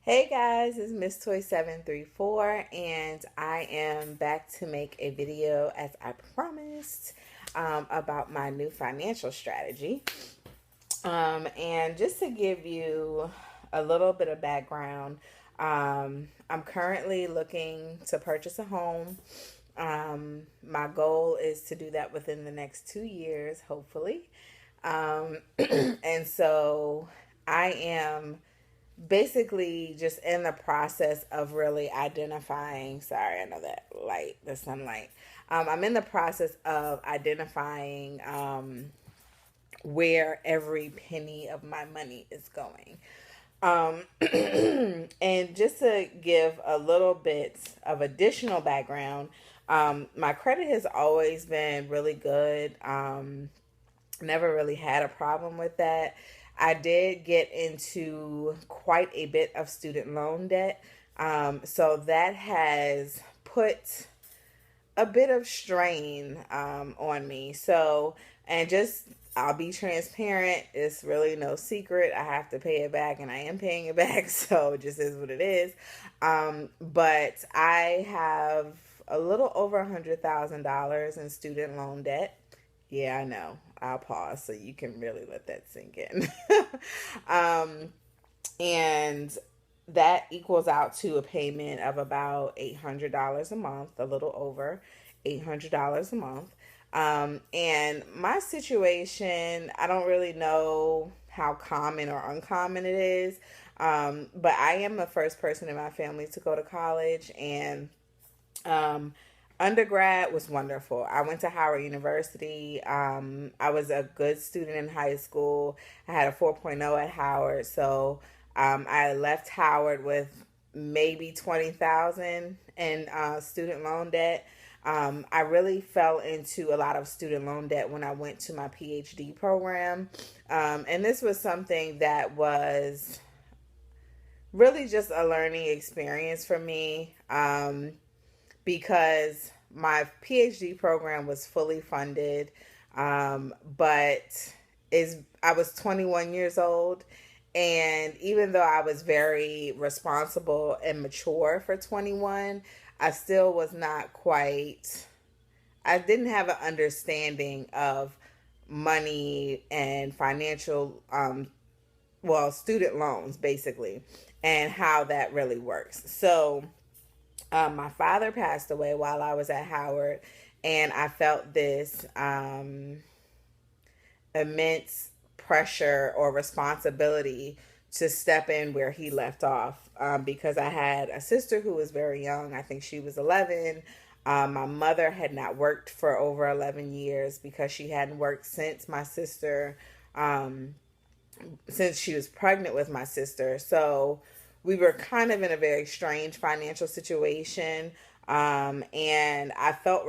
Hey guys, it's Miss Toy 734 and I am back to make a video as I promised about my new financial strategy. And just to give you a little bit of background, I'm currently looking to purchase a home. My goal is to do that within the next 2 years, hopefully. And so I am basically just in the process of really identifying. Sorry, I know that light, the sunlight. I'm in the process of identifying where every penny of my money is going. Um, and just to give a little bit of additional background, my credit has always been really good. Never really had a problem with that. I did get into quite a bit of student loan debt. So that has put a bit of strain on me. So, and just I'll be transparent. It's really no secret. I have to pay it back, and I am paying it back. So it just is what it is. But I have a little over $100,000 in student loan debt. Yeah, I know. I'll pause so you can really let that sink in. um, and that equals out to a payment of about $800 a month, a little over $800 a month. And my situation, I don't really know how common or uncommon it is, but I am the first person in my family to go to college, and um, undergrad was wonderful. I went to Howard University. I was a good student in high school. I had a 4.0 at Howard, so I left Howard with maybe 20,000 in student loan debt. I really fell into a lot of student loan debt when I went to my PhD program, and this was something that was really just a learning experience for me. Because my PhD program was fully funded, but I was 21 years old, and even though I was very responsible and mature for 21, I still was not quite. I didn't have an understanding of money and financial, student loans basically, and how that really works. So my father passed away while I was at Howard, and I felt this immense pressure or responsibility to step in where he left off, because I had a sister who was very young. I think she was 11. My mother had not worked for over 11 years because she hadn't worked um, since she was pregnant with my sister. So we were kind of in a very strange financial situation. And I felt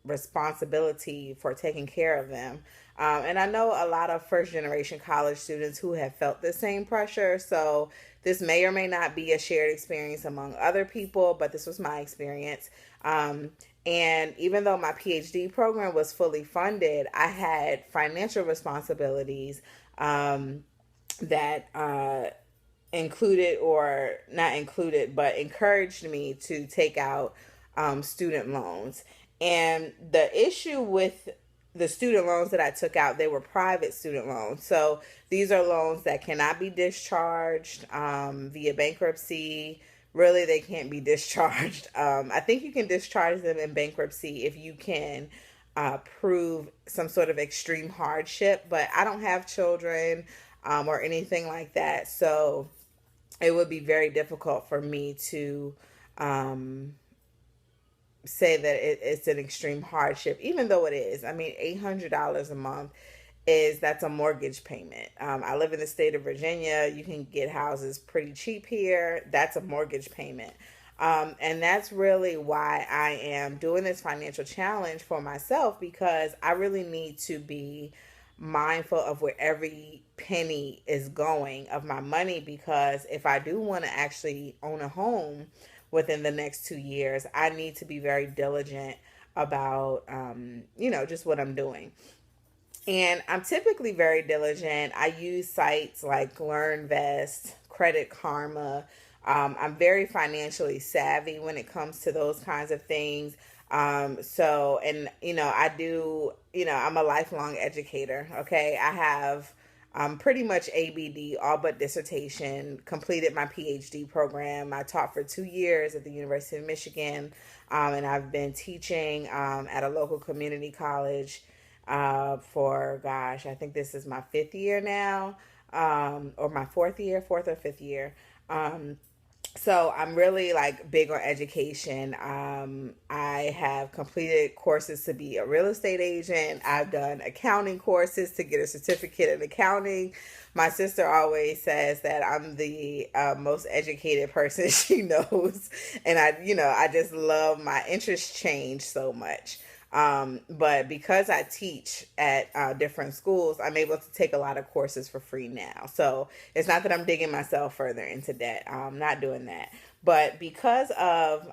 responsibility for taking care of them. And I know a lot of first generation college students who have felt the same pressure. So this may or may not be a shared experience among other people, but this was my experience. And even though my PhD program was fully funded, I had financial responsibilities that included or not included, but encouraged me to take out student loans. And the issue with the student loans that I took out, they were private student loans. So these are loans that cannot be discharged via bankruptcy. Really, they can't be discharged. I think you can discharge them in bankruptcy if you can prove some sort of extreme hardship, but I don't have children or anything like that. So it would be very difficult for me to um, say that it's an extreme hardship, even though it is. I mean, $800 a month that's a mortgage payment. I live in the state of Virginia. You can get houses pretty cheap here. That's a mortgage payment. And that's really why I am doing this financial challenge for myself, because I really need to be mindful of where every penny is going of my money, because if I do want to actually own a home within the next 2 years, I need to be very diligent about just what I'm doing. And I'm typically very diligent. I use sites like LearnVest, Credit Karma. I'm very financially savvy when it comes to those kinds of things. So, and I do, I'm a lifelong educator. Okay. I have pretty much ABD, all but dissertation, completed my PhD program. I taught for 2 years at the University of Michigan, and I've been teaching at a local community college for, gosh, I think this is my fifth year now, or my fourth or fifth year. Um, so I'm really like big on education. I have completed courses to be a real estate agent. I've done accounting courses to get a certificate in accounting. My sister always says that I'm the most educated person she knows, and I just love my interest change so much. But because I teach at different schools, I'm able to take a lot of courses for free now. So it's not that I'm digging myself further into debt. I'm not doing that. But because of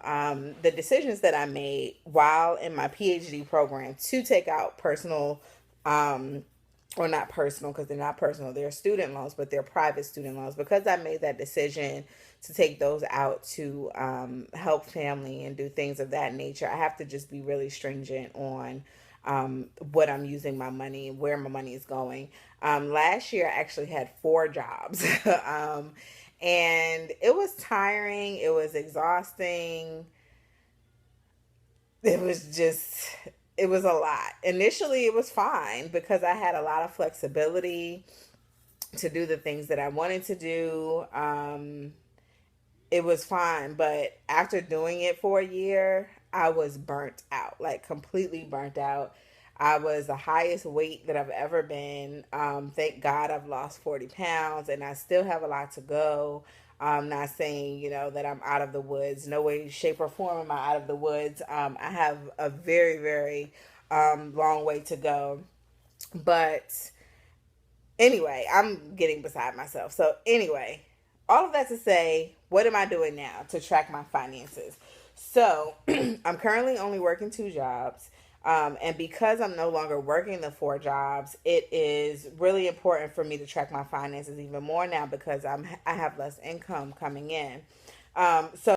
the decisions that I made while in my PhD program to take out personal, or not personal because they're not personal, they're student loans, but they're private student loans. Because I made that decision to take those out to help family and do things of that nature, I have to just be really stringent on what I'm using my money, where my money is going. Last year, I actually had 4 jobs. And it was tiring, it was exhausting, it was just, it was a lot. Initially, it was fine because I had a lot of flexibility to do the things that I wanted to do. It was fine, but after doing it for a year, I was burnt out, like completely burnt out. I was the highest weight that I've ever been. Thank God I've lost 40 pounds and I still have a lot to go. I'm not saying, that I'm out of the woods. No way, shape, or form am I out of the woods. I have a very, very long way to go. But anyway, I'm getting beside myself. So, anyway, all of that to say, what am I doing now to track my finances? So, I'm currently only working 2 jobs. And because I'm no longer working the 4 jobs, it is really important for me to track my finances even more now because I have less income coming in. So